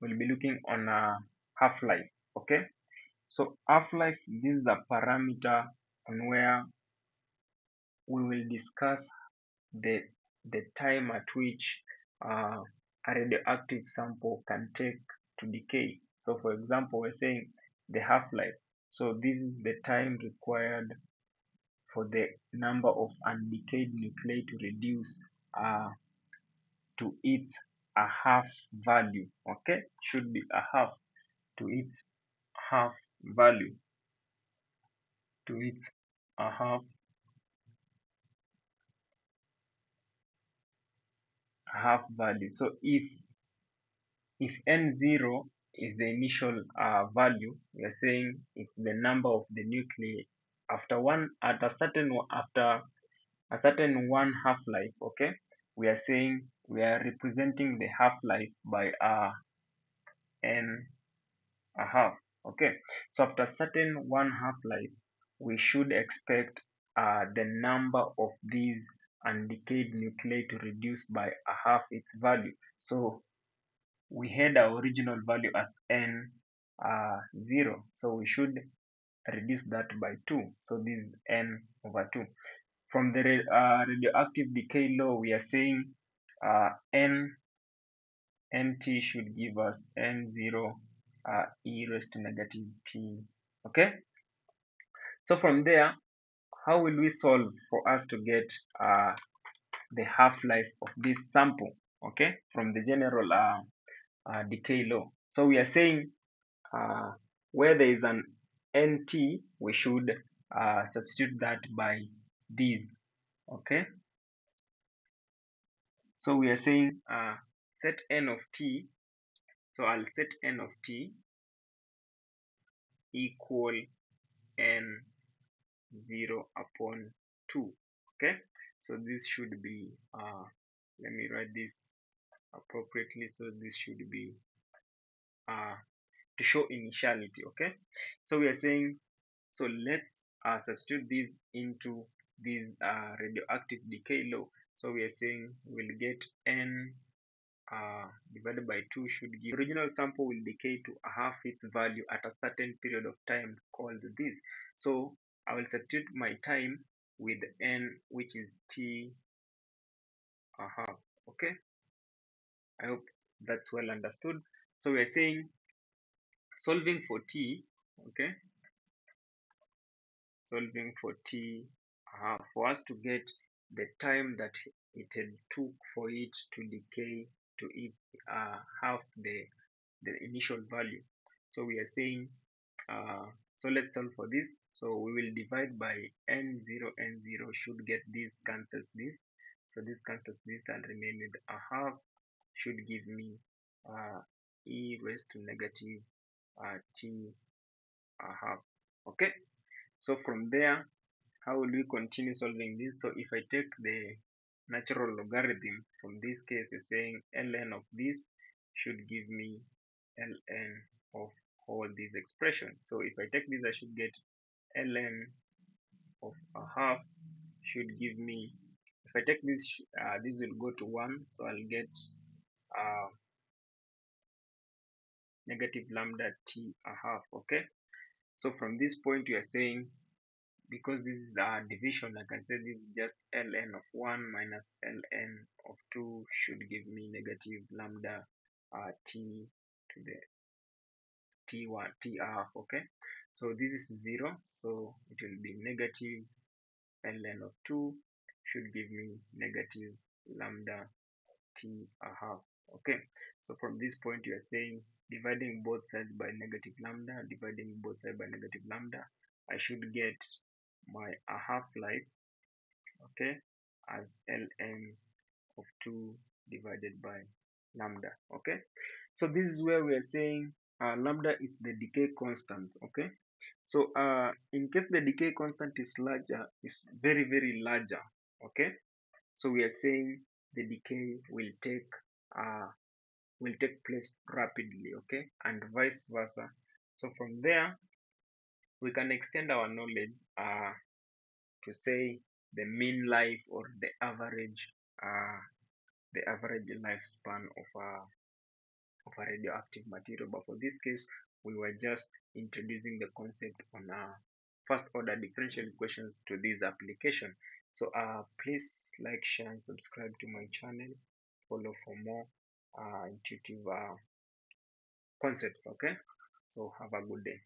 we'll be looking on a half-life. Okay, so half-life, this is a parameter on where we will discuss the the time at which uh, a radioactive sample can take to decay. So for example, we're saying the half-life. So this is the time required for the number of undecayed nuclei to reduce to its a half value. Okay, should be a half to its half value to its a half value. So if n0 is the initial value, we are saying it's the number of the nuclei after one at a certain after a certain one half life. Okay, we are saying we are representing the half life by n a half. Okay, so after certain one half life, we should expect the number of these undecayed nuclei to reduce by a half its value. So we had our original value as n 0, so we should reduce that by 2. So this is n over 2. From the radioactive decay law, we are saying nt should give us n0 e raised to negative t. Okay, so from there, how will we solve for us to get the half-life of this sample? Okay, from the general decay law. So we are saying where there is an nt, we should substitute that by this. Okay, so we are saying set n of t. So I'll set n of t equal n0 upon 2. Okay, so this should be let me write this appropriately. So this should be to show initiality. Okay, so we are saying, so let's substitute this into this radioactive decay law. So we are saying we'll get n divided by 2 should give original sample will decay to a half its value at a certain period of time called this. So I will substitute my time with n, which is t a half. Okay, I hope that's well understood. So we are saying solving for t. Okay, solving for t for us to get the time that it had took for it to decay to it half the initial value. So we are saying so let's solve for this. So we will divide by n0 should get this cancels this, so this cancels this and remain with a half should give me e raised to negative t a half. Okay, so from there, how will we continue solving this? So if I take the natural logarithm from this case, you're saying ln of this should give me ln of all these expressions. So if I take this, I should get ln of a half should give me, if I take this, this will go to 1, so I'll get uh, negative lambda t a half. Okay, so from this point we are saying, because this is division, I can say this is just ln of 1 minus ln of 2 should give me negative lambda t to the t1 t half. Okay, so this is 0, so it will be negative ln of 2 should give me negative lambda t a half. Okay, so from this point you are saying dividing both sides by negative lambda, dividing both sides by negative lambda, I should get my a half life, okay, as ln of 2 divided by lambda. Okay, so this is where we are saying lambda is the decay constant. Okay, so in case the decay constant is larger, is very larger. Okay, so we are saying the decay uh, will take place rapidly. Okay, and vice versa. So from there we can extend our knowledge to say the mean life or the average lifespan of of a radioactive material. But for this case, we were just introducing the concept on first order differential equations to this application. So please like, share, and subscribe to my channel. Follow for more intuitive concepts. Okay, so have a good day.